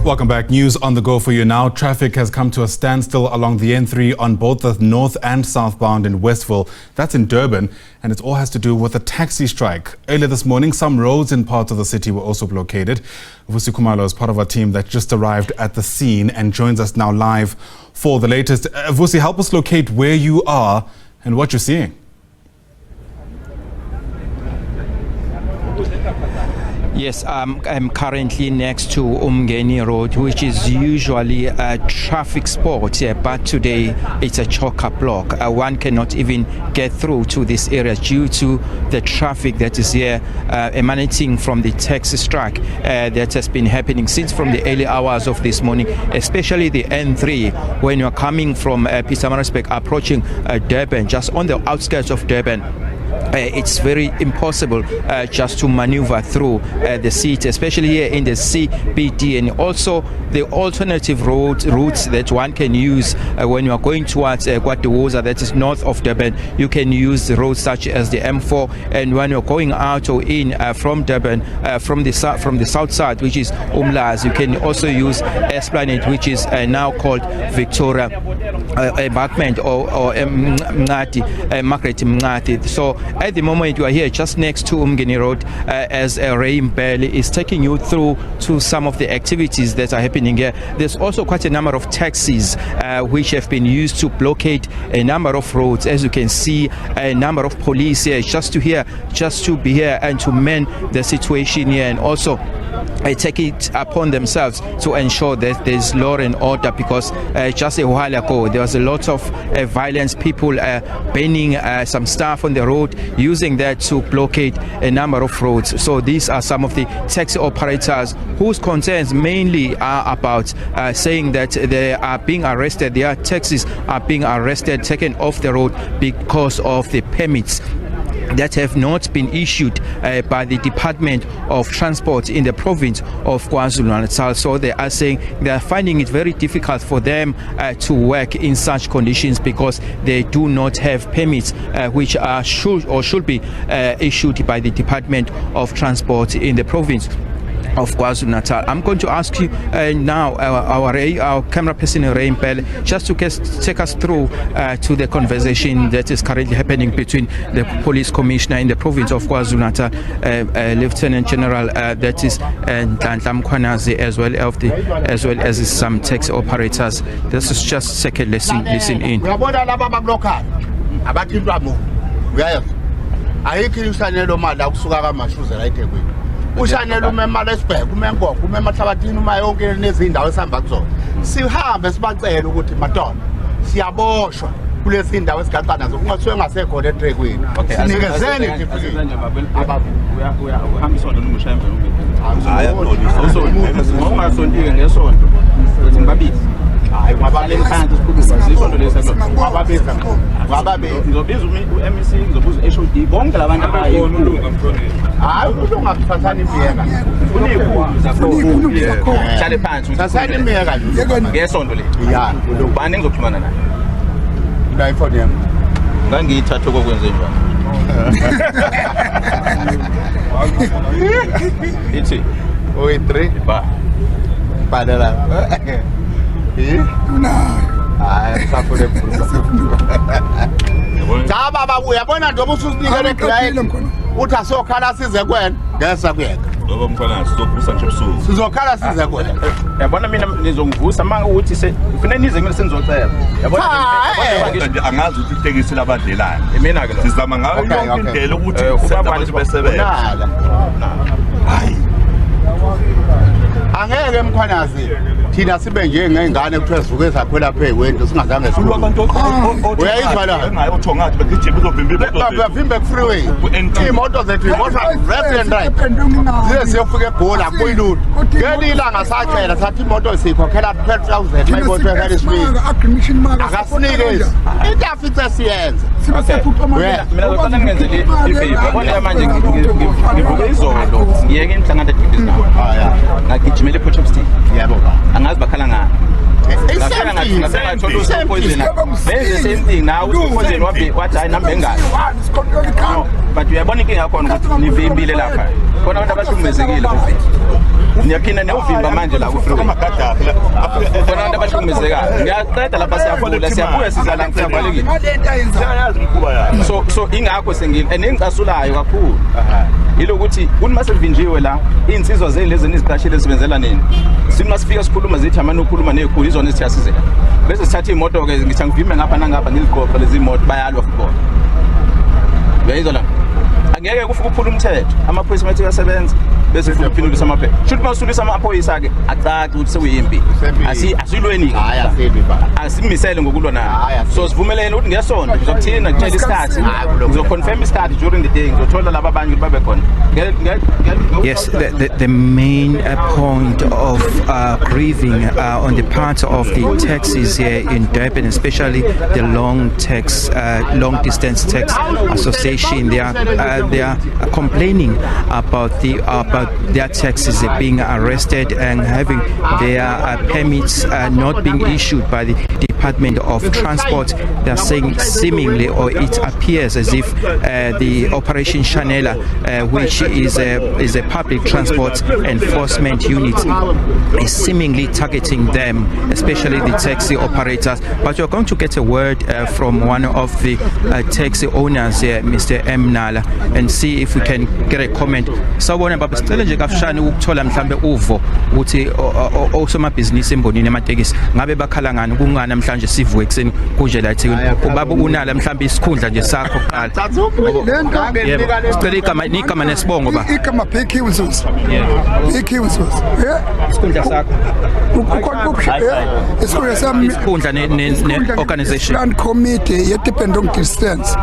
Welcome back. News on the go for you now. Traffic has come to a standstill along the N3 on both the north and southbound in Westville. That's in Durban, and it all has to do with a taxi strike. Earlier this morning, some roads in parts of the city were also blockaded. Vusi Khumalo is part of our team that just arrived at the scene and joins us now live for the latest. Vusi, help us locate where you are and what you're seeing. Yes, I'm currently next to Umgeni Road, which is usually a traffic spot, but today it's a chock block. One cannot even get through to this area due to the traffic that is here emanating from the taxi strike that has been happening since from the early hours of this morning, especially the N3 when you're coming from Pietermaritzburg approaching Durban, just on the outskirts of Durban. It's very impossible just to maneuver through the city, especially here in the CBD, and also the alternative routes that one can use when you are going towards Guatewoza, that is north of Durban. You can use the roads such as the M4, and when you're going out or in from Durban, from the south side, which is Umlazi, you can also use Esplanade, which is now called Victoria Embankment or Margaret Mngadi. So at the moment you are here just next to Umgeni Road as Ray Mbele is taking you through to some of the activities that are happening here. There's also quite a number of taxis which have been used to blockade a number of roads. As you can see, a number of police here just to be here and to man the situation here, and also take it upon themselves to ensure that there's law and order, because just a while ago there was a lot of violence, people burning some stuff on the road, using that to blockade a number of roads. So these are some of the taxi operators whose concerns mainly are about saying that they are being arrested, their taxis are being arrested, taken off the road because of the permits that have not been issued by the Department of Transport in the province of KwaZulu-Natal. So they are saying they are finding it very difficult for them to work in such conditions because they do not have permits which are should be issued by the Department of Transport in the province of KwaZulu-Natal. I'm going to ask you now, our camera person Ray Mbele, just to take us through to the conversation that is currently happening between the police commissioner in the province of KwaZulu-Natal, Lieutenant General that is Nhlanhla Mkhwanazi, as well as some taxi operators. This is just a second. Listen in. Ushanela umema lesibheke umengogo umema hlabathini uma yonke nezindawo esihamba kuzona sihambe sibacela ukuthi madonna siyaboshwa kulezi indawo esigaqana nazo kungathiwe ngasekho le trackweni sinikezeni uyahambisa lo nomushayembe hayi ungasontike ngesonto uthi ngibabili hayi ngabale phansi sikhuluma isonto leso ngababe ngizobiza uMEC ngizobuza HOD bonke labantu abayi uNtulunga mthoni hayi uNtulunga kuthathana imiyeka unikho hlale phansi uthathana imiyeka ngesonto lethu ya ubani ngizoxhumana naye la iphone yami ngangiyithatha kokwenze njani ithi o3 badala hayi safule cha baba uyabona ndoba ususinikele grade uthi asokhala size kwena ngesa kuyeka ngoba mkhona sizovusa nje ebusuku sizokhala size kwena yabona mina nizongivusa manga ukuthi kufanele nize kumele senizocela yabona nje angazi ukuthi itekisi labadlelayo mina ke lo sizama ngayo yonke indlela ukuthi abantu besebenza hayi angeke Mkhwanazi thina sibe njengengane kuthiwa sivuke sakhwela phezulu singazange sikhulu abantu uyayizwa la ngayothi ngathi begijima uzovimba bavimbe ku freeway imoto zethu imoto left and right ziye siyofika eGola kuyilutho ngelilanga sacela sathi imoto sikhokhela 12000 mayimoto ekhala isibili akasinike intafithe siyenze mina ngifana ngenze le yabona manje ngivuke izolo ngiyeke imhlangano edibhizi nawo ngagijimela ePort City yabo angazi bakhala ngani ngasengathola upoison benze same thing now upoison wathi hayi nami engane but uyabona inkinga yakhona ukuthi nivimbile lapha khona abantu abahlukumezekile Niyakina newuvimba manje la ku-freeway. Amagadaphi Khona abantu abahlukumezekayo. Ngiyaqeda lapha siyabuya sizala ngisabalekile. siyayazi imikhuba yayo. So ingakho nengicasulayo kakhulu. Yilokuthi kunimase kuvinjiwe la insizwa lezi niziqashile sibenzela nini. Sima sifika sikhuluma zithi amane ukukhuluma nezikhulu izona esithiyasizeka. Bese sithatha imoto ke ngithi ngivime ngapha nangapha ngiliqoqa lezi imoto bayalwa kubona. Uyayizwa la. Angeke kufike ukuphula umthetho. Amaphoyisa mathi ayasebenza bese futhi uphindulisa amaphepha. Shuthi masukulisa amaphoyisa ke acaci ukuthi sekuyimpi. Asilweni ke. Hayi asebi ba. Asimisele ngokulwa nayo. So sivumelene ukuthi ngesonto ngizokuthina ngitshela isikhathi. Ngizoconfirm isikhathi during the day ngizothola laba abanye babe khona. Yes, the main point of grieving on the part of the taxis here in Durban, especially the long distance tax association, they are complaining about their taxis being arrested and having their permits not being issued by the Department of Transport. They are saying seemingly, or it appears as if the Operation Chanela, which is a public transport enforcement unit, is seemingly targeting them, especially the taxi operators. But you're going to get a word from one of the taxi owners here, Mr. M. Nala, and see if we can get a comment. Sawubona baba, sicela nje kafishane ukuthola mhlambe uvo ukuthi osomabhizinisi embonini ematekisi ngabe bakhala ngani kungani namhlanje sivuke ekseni kunje la eThekwini. Ubaba unala mhlambe isikhundla nje sakho qala. Sicela igama nesibongo ba. Igama Big Vusi. Big Vusi. Isikhundla sakho. Isikhundla sami Isikhundla ne organization. Plan committee ye-dependent distance.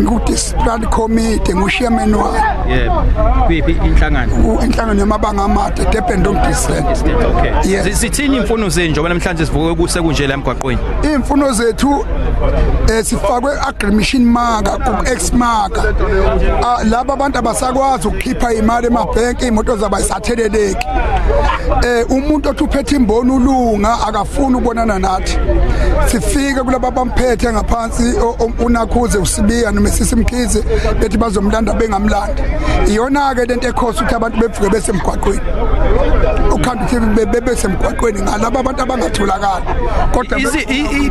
Ku-discipline committee ngu-chairman wayo. Yeah. Kuyiphi inhlangano? Inhlangano yamabanga amade dependent distance. Okay. Yes. Sithini imfuno zenu njengoba namhlanje sivuke kusekunje la emgwaqweni? Imfuno zethu sifakwe agreement marker ku-X marker. Laba abantu abasakwazi ukukhipha imali emabhenki, imoto zabo ayisatheleleki. Umuntu othi uphethe imbono ulunga akafuni ukubonana nathi. Sifike kulabo abamphethe ngaphansi unakhuze usibiya noma sisimkhize bethi bazomlanda bengamlanda. Iyona ke lento ekhosa ukuthi abantu bevuke besemgwaqweni. Ukhanda ukuthi bebesemgwaqweni ngalabo abantu abangatholakala. Kodwa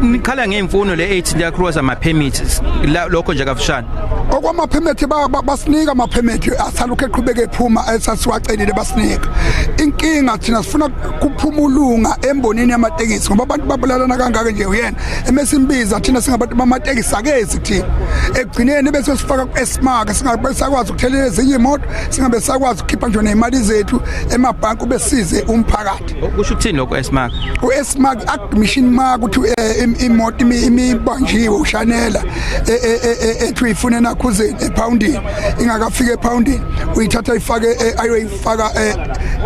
nikhala ngeimfuno le-8 ndiya cross ama permits lokho nje kafishane. Okwama permit basinika ama permit asalukhe eqhubeke ephuma esasiwacelile basinika. Inkinga thina sifuna kuphuma ulunga embonini yamatekisi ngoba abantu babulalana kangaka nje uyena emesimbiza thina singabantu bamatekisi akezi thina. Egcineni bese sifaka ku-esmark singabe sakwazi ukuthelela ezinye imoto singabe sakwazi ukukhipha nje nemali zethu emabhanki ubesize umphakathi. Kusho ukuthini lokho esmark? U-esmark admission mark ukuthi imoto imibanjiwe ushanela ethi uyifune nakhuzeni epoundini ingakafika epoundini uyithatha ifake ayoyifaka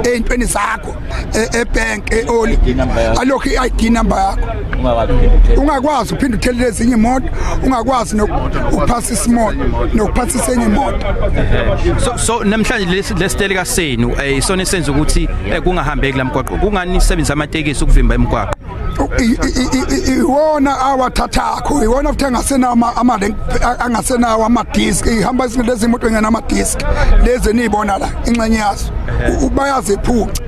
ey'ntweni zakho ebank eoli alokhu i-ID number yakho ungakwazi uphinde uthelele ezinye imoto ungakwazi nokuphasa isimoto nokuphasisa enye imoto. So namhlanje lesiteleka senu isona esenza ukuthi kungahambeki la mgwaqo kungani nisebenzisa amatekisi ukuvimba emgwaqo? Iwona awathathakho iwona futhi angasenawo amadisk ihamba lezi moto ngena amadisk lezi niyibona la ingxenye yazo bayazi iphuca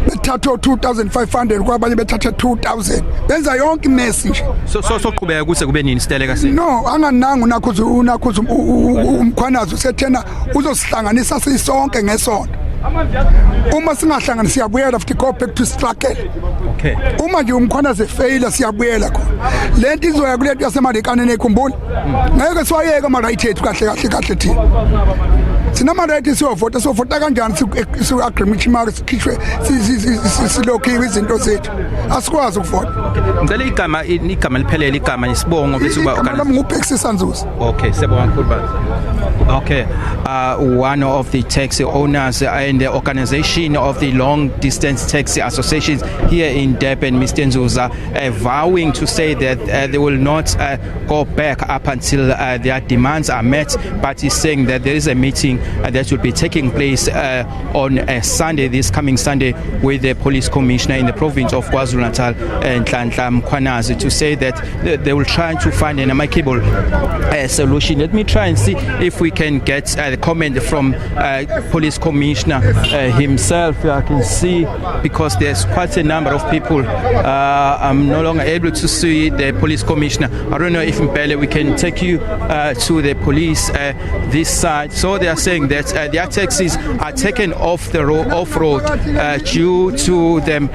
bethatha 2500 kwabanye bethatha 2000 benza yonke imesi nje. So soqhubeka kuse kube nini isiteleka senu? No anganangu unakhuza umkhwanazo sethena uzosihlanganisa sisonke ngesonto. Uma singahlanganisa siyabuyela futhi go back to struggle. Okay. Uma nje umkhwanazo efeyila siyabuyela khona. Lento izoya kulento yaseMarekane nekhumbula. Ngeke siwayeke ama right ethu kahle thina. Sinama right siyovota kanjani si agreement mark sikhishwe silokhiwe izinto zethu. Asikwazi ukuvota. Ngicela igama liphelele igama isibongo bese uba organization. Ngubhekisi Sanzuza. Okay, siyabonga kakhulu baba. Okay, one of the taxi owners and the organization of the long distance taxi associations here in in Durban, Mr. Nzuza, vowing to say that they will not go back up until their demands are met, but he's saying that there is a meeting that will be taking place on Sunday, this coming Sunday, with the police commissioner in the province of KwaZulu-Natal, Nhlanhla Mkhwanazi, to say that they will try to find an amicable solution. Let me try and see if we can get the comment from police commissioner himself. I can see, because there's quite a number of people. I'm no longer able to see the police commissioner. I don't know if Mpele, we can take you to the police this side. So they are saying that their taxis are taken off the off-road due to them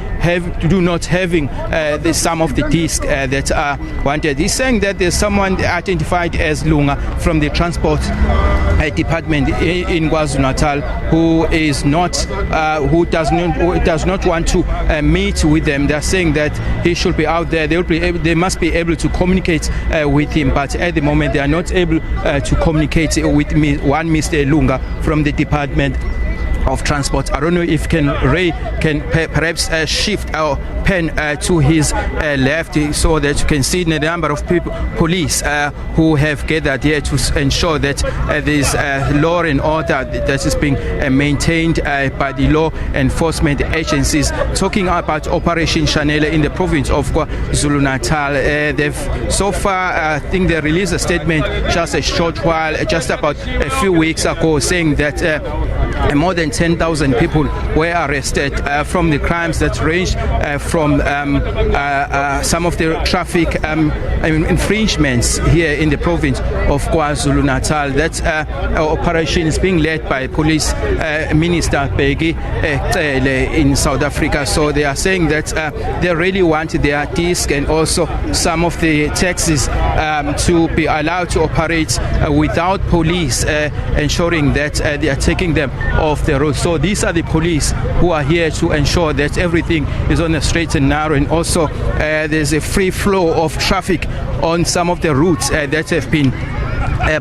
not having some of the discs that are wanted. He's saying that there's someone identified as Lunga from the transport department in KwaZulu-Natal who does not want to meet with them. They're saying that he should be out there. They must be able to communicate with him, but at the moment they are not able to communicate with one Mr. Lunga from the Department of Transport. I don't know if Ray can perhaps shift our pen to his left, so that you can see the number of police who have gathered here to ensure that there is law and order that is being maintained by the law enforcement agencies. Talking about Operation Chanela in the province of KwaZulu-Natal, they've so far, I think they released a statement just a short while, just about a few weeks ago, saying that more than 10,000 people were arrested from the crimes that ranged from some of the traffic infringements here in the province of KwaZulu-Natal. That operation is being led by Police Minister Bheki in South Africa. So they are saying that they really want their disc and also some of the taxis to be allowed to operate without police ensuring that they are taking them off the road. So these are the police who are here to ensure that everything is on a straight and narrow, and also there's a free flow of traffic on some of the routes that have been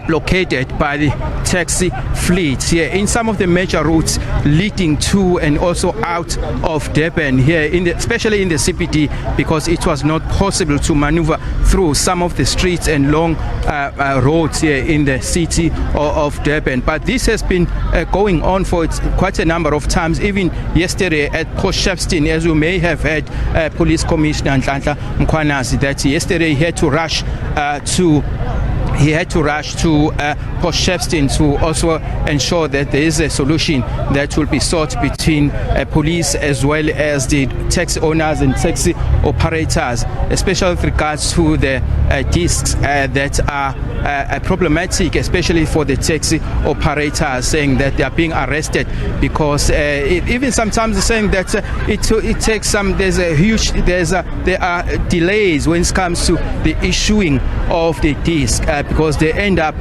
blockaded by the taxi fleets here in some of the major routes leading to and also out of Durban here, especially in the CBD, because it was not possible to maneuver through some of the streets and long roads here in the city of Durban. But this has been going on for quite a number of times. Even yesterday at Potchefstroom, as you may have heard, Police Commissioner Nhlanhla Mkhwanazi, that yesterday he had to rush to Potchefstroom to also ensure that there is a solution that will be sought between police as well as the taxi owners and taxi operators, especially with regards to the discs that are problematic, especially for the taxi operators, saying that they are being arrested because even sometimes saying that it takes some. There are delays when it comes to the issuing of the disc because they end up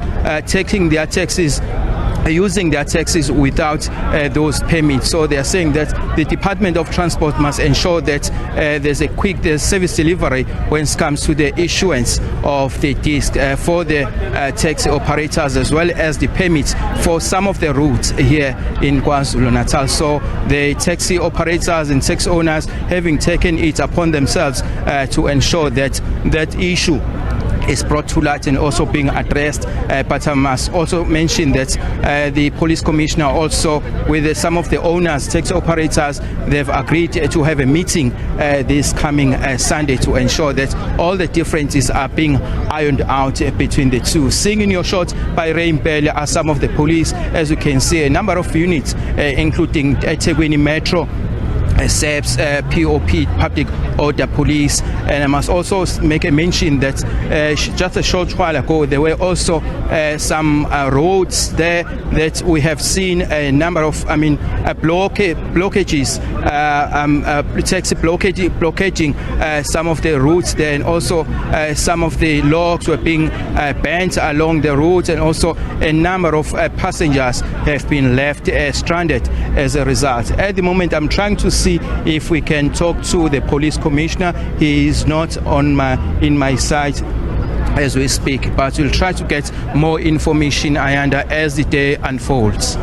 using their taxis without those permits. So they are saying that the Department of Transport must ensure that there's service delivery when it comes to the issuance of the disc for the taxi operators, as well as the permits for some of the routes here in KwaZulu-Natal. So the taxi operators and taxi owners having taken it upon themselves to ensure that that issue is brought to light and also being addressed. But I must also mention that the police commissioner also with some of the owners, taxi operators, they've agreed to have a meeting this coming Sunday to ensure that all the differences are being ironed out between the two. Singing Your Shot by Ray Mpele are some of the police. As you can see, a number of units including eThekwini Metro, SABC, POP, Public Order Police. And I must also make a mention that just a short while ago there were also some roads there that we have seen a number of blockages, taxi blockading some of the routes there, and also some of the logs were being bent along the roads, and also a number of passengers have been left stranded as a result. At the moment I'm trying to see if we can talk to the police commissioner. He is not in my sight as we speak, but we'll try to get more information, Ayanda, as the day unfolds.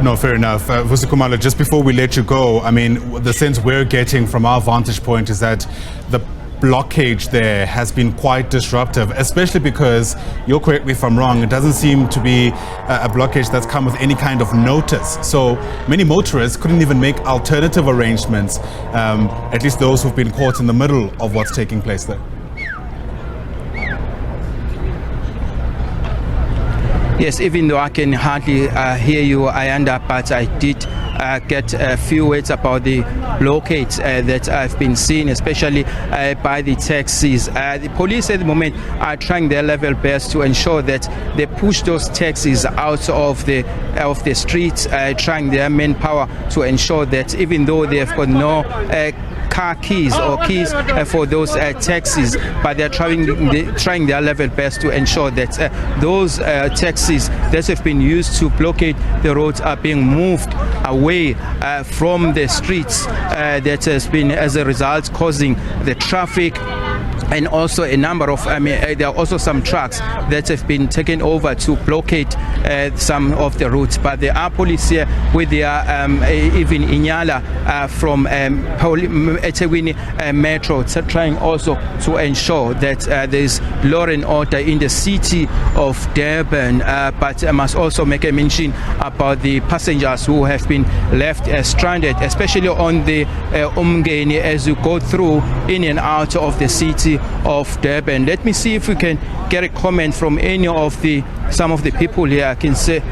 No, fair enough. Vusi Khumalo, just before we let you go, I mean, the sense we're getting from our vantage point is that the blockade there has been quite disruptive, especially because, you'll correct me if I'm wrong, it doesn't seem to be a blockade that's come with any kind of notice. So many motorists couldn't even make alternative arrangements, at least those who've been caught in the middle of what's taking place there. Yes, even though I can hardly hear you, Ayanda, but I did get a few words about the blockades that I've been seeing, especially by the taxis. The police at the moment are trying their level best to ensure that they push those taxis out of the streets, trying their manpower to ensure that even though they've got no car keys or keys for those taxis, but they're trying their level best to ensure that those taxis that have been used to blockade the roads are being moved away from the streets. That has been, as a result, causing the traffic. And also a number of, there are also some trucks that have been taken over to blockade some of the routes. But there are police here with their, even Inyala from eThekwini Metro, trying also to ensure that there is law and order in the city of Durban. But I must also make a mention about the passengers who have been left stranded, especially on the Umgeni as you go through in and out of the city of Durban. Let me see if we can get a comment from any of some of the people here. I can say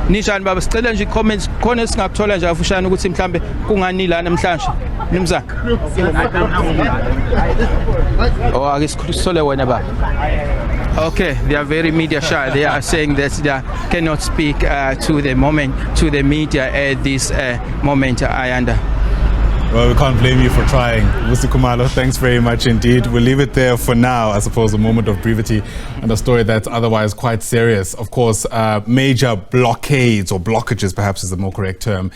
Nishan baba sicela nje comments khona singakuthola nje afushana ukuthi mhlambe kungani la namhlanje nimzana oh ake sikhulule wena baba. Okay, they are very media shy. They are saying that they cannot speak to the media at this moment. I understand. Well, we can't blame you for trying. Vusi Khumalo, thanks very much indeed. We'll leave it there for now, I suppose, a moment of brevity and a story that's otherwise quite serious. Of course, major blockades or blockages, perhaps is the more correct term.